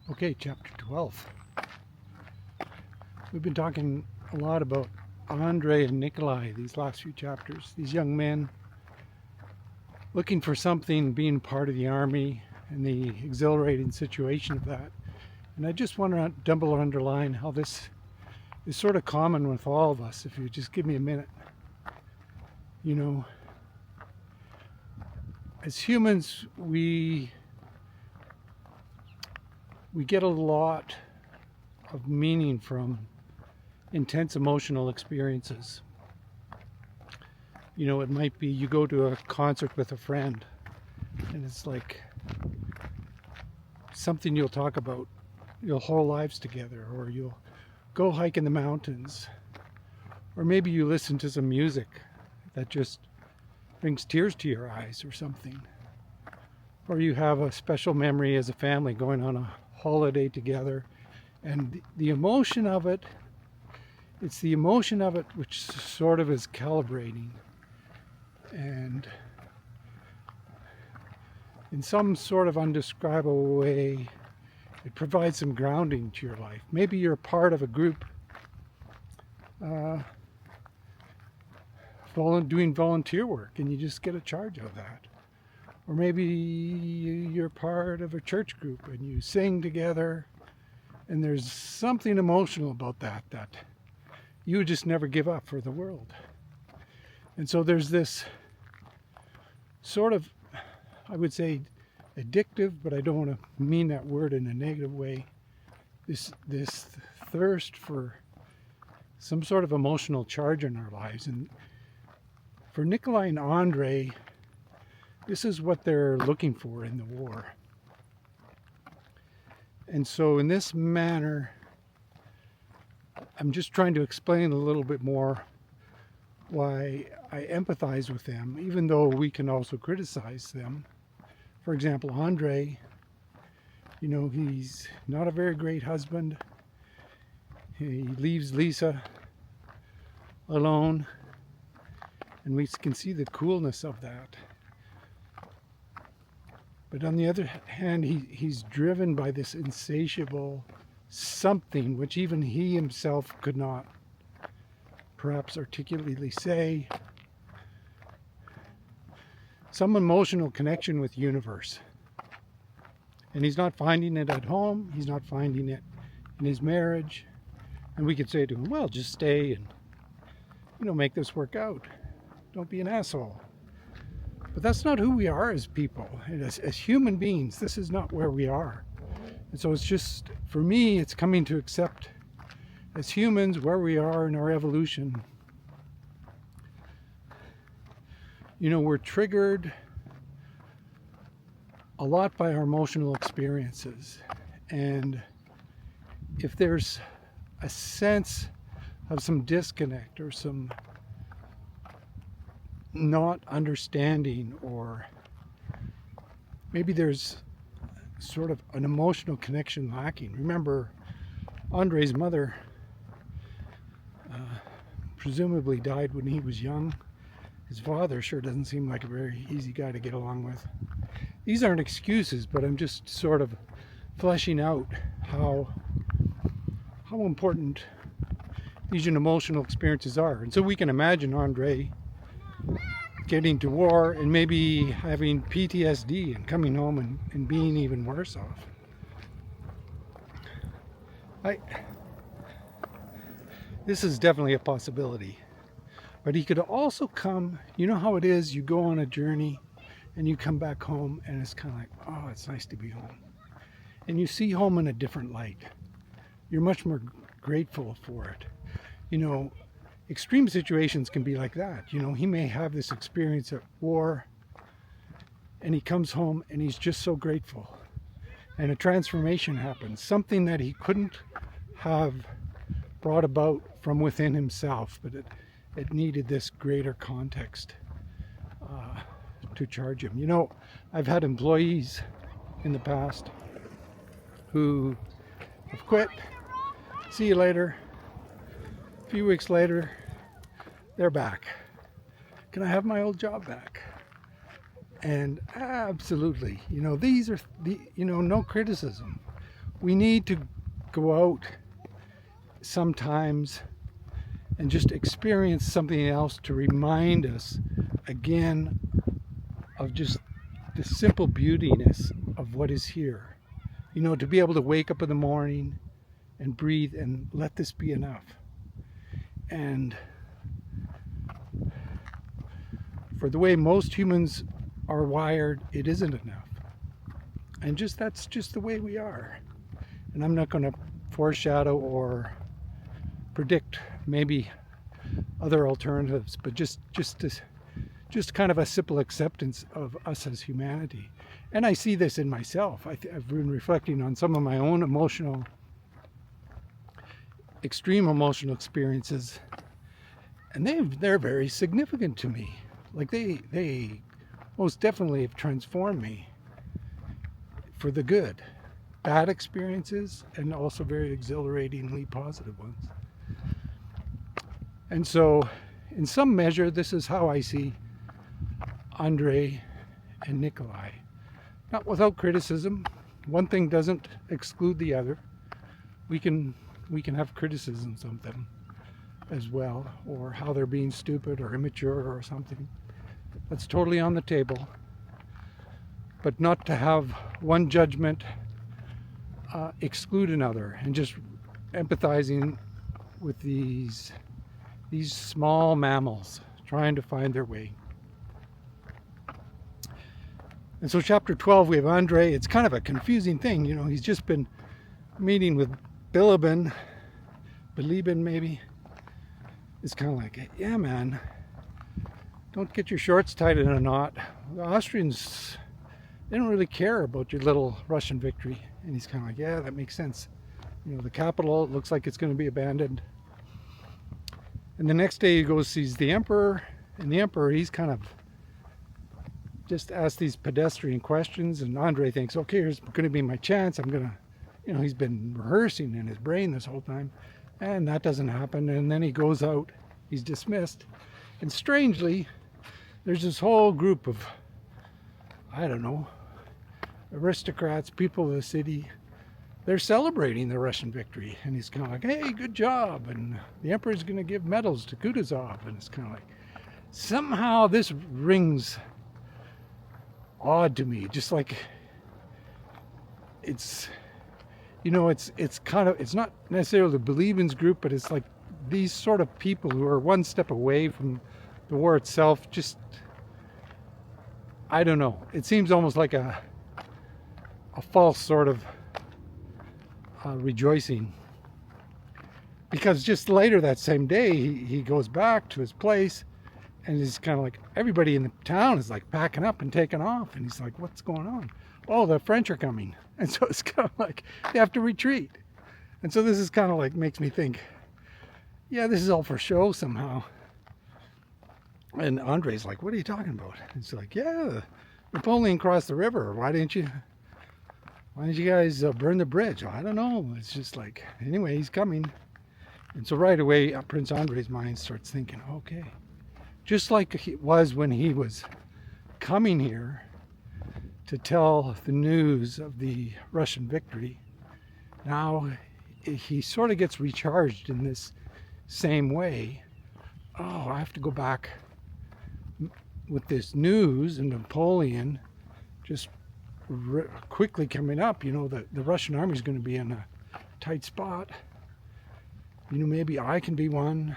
Okay, chapter 12. We've been talking a lot about Andrei and Nikolai these last few chapters. These young men looking for something, being part of the army, and the exhilarating situation of that. And I just want to double underline how this is sort of common with all of us. If you just give me a minute. You know, as humans, we get a lot of meaning from intense emotional experiences. You know, it might be you go to a concert with a friend and it's like something you'll talk about your whole lives together, or you'll go hike in the mountains, or maybe you listen to some music that just brings tears to your eyes or something, or you have a special memory as a family going on a holiday together, and the emotion of it, it's the emotion of it which sort of is calibrating, and in some sort of undescribable way it provides some grounding to your life. Maybe you're part of a group doing volunteer work and you just get a charge of that. Or maybe you're part of a church group and you sing together, and there's something emotional about that you would just never give up for the world. And so there's this sort of, I would say, addictive, but I don't want to mean that word in a negative way, this thirst for some sort of emotional charge in our lives. And for Nikolai and Andrei, this is what they're looking for in the war. And so in this manner, I'm just trying to explain a little bit more why I empathize with them, even though we can also criticize them. For example, Andrei, you know, he's not a very great husband. He leaves Lisa alone, and we can see the coolness of that. But on the other hand, he's driven by this insatiable something which even he himself could not perhaps articulately say. Some emotional connection with the universe. And he's not finding it at home. He's not finding it in his marriage. And we could say to him, well, just stay and, you know, make this work out. Don't be an asshole. But that's not who we are as people. And as human beings, this is not where we are. And so it's just, for me, it's coming to accept as humans where we are in our evolution. You know, we're triggered a lot by our emotional experiences. And if there's a sense of some disconnect or some not understanding, or maybe there's sort of an emotional connection lacking. Remember, Andrei's mother presumably died when he was young. His father sure doesn't seem like a very easy guy to get along with. These aren't excuses, but I'm just sort of fleshing out how important these emotional experiences are. And so we can imagine Andrei getting to war and maybe having PTSD and coming home and being even worse off. This is definitely a possibility. But he could also come, you know how it is, you go on a journey and you come back home and it's kind of like, oh, it's nice to be home. And you see home in a different light. You're much more grateful for it. You know, extreme situations can be like that. You know, he may have this experience at war and he comes home and he's just so grateful. And a transformation happens, something that he couldn't have brought about from within himself, but it needed this greater context to charge him. You know, I've had employees in the past who have quit. See you later. A few weeks later, they're back. Can I have my old job back? And absolutely, you know, these are the, you know, no criticism. we need to go out sometimes and just experience something else to remind us again of just the simple beautiness of what is here. You know, to be able to wake up in the morning and breathe and let this be enough. And for the way most humans are wired, it isn't enough. And that's just the way we are. And I'm not going to foreshadow or predict maybe other alternatives, but just kind of a simple acceptance of us as humanity. And I see this in myself. I've been reflecting on some of my own extreme emotional experiences, and they're very significant to me. Like they most definitely have transformed me for the good. Bad experiences and also very exhilaratingly positive ones. And so, in some measure, this is how I see Andrei and Nikolai. Not without criticism. One thing doesn't exclude the other. We can have criticisms of them as well, or how they're being stupid or immature or something. That's totally on the table. But not to have one judgment exclude another, and just empathizing with these small mammals trying to find their way. And so chapter 12, we have Andrei. It's kind of a confusing thing, you know. He's just been meeting with Bilibin maybe. It's kind of like, yeah, man, don't get your shorts tied in a knot. The Austrians, they don't really care about your little Russian victory. And he's kind of like, yeah, that makes sense. You know, the capital looks like it's going to be abandoned. And the next day he goes, sees the emperor, and the emperor, he's kind of just asked these pedestrian questions, and Andrei thinks, okay, here's going to be my chance. I'm going to, you know, he's been rehearsing in his brain this whole time, and that doesn't happen. And then he goes out, he's dismissed. And strangely, there's this whole group of, I don't know, aristocrats, people of the city. They're celebrating the Russian victory, and he's kind of like, hey, good job, and the emperor's going to give medals to Kutuzov. And it's kind of like, somehow this rings odd to me, just like it's, you know, it's kind of, it's not necessarily the Bilibin's group, but it's like these sort of people who are one step away from the war itself. Just, I don't know, it seems almost like a false sort of rejoicing, because just later that same day he goes back to his place, and he's kind of like, everybody in the town is like packing up and taking off, and he's like, what's going on? Oh, the French are coming. And so it's kind of like they have to retreat. And so this is kind of like, makes me think, yeah, this is all for show somehow. And Andrei's like, what are you talking about? And it's like, yeah, Napoleon crossed the river. Why didn't you guys burn the bridge? Well, I don't know. It's just like, anyway, he's coming. And so right away, Prince Andrei's mind starts thinking, okay, just like it was when he was coming here to tell the news of the Russian victory, now he sort of gets recharged in this same way. Oh, I have to go back with this news, and Napoleon just quickly coming up. You know, the Russian army is going to be in a tight spot. You know, maybe I can be one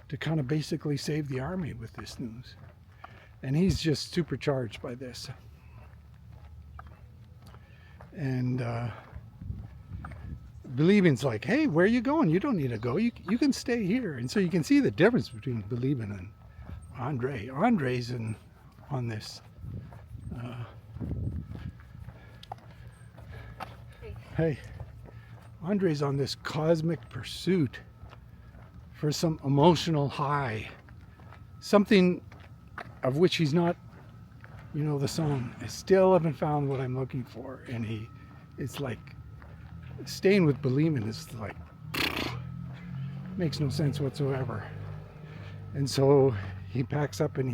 to kind of basically save the army with this news. And he's just supercharged by this. And Bilibin's like, hey, where are you going? You don't need to go. You can stay here. And so you can see the difference between Bilibin and Andrei. Andrei's on this. Hey, Andrei's on this cosmic pursuit for some emotional high, something of which he's not, you know, the song, I still haven't found what I'm looking for. And it's like, staying with Bilibin is like, makes no sense whatsoever. And so he packs up and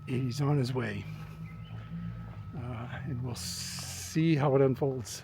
he's on his way. And we'll see how it unfolds.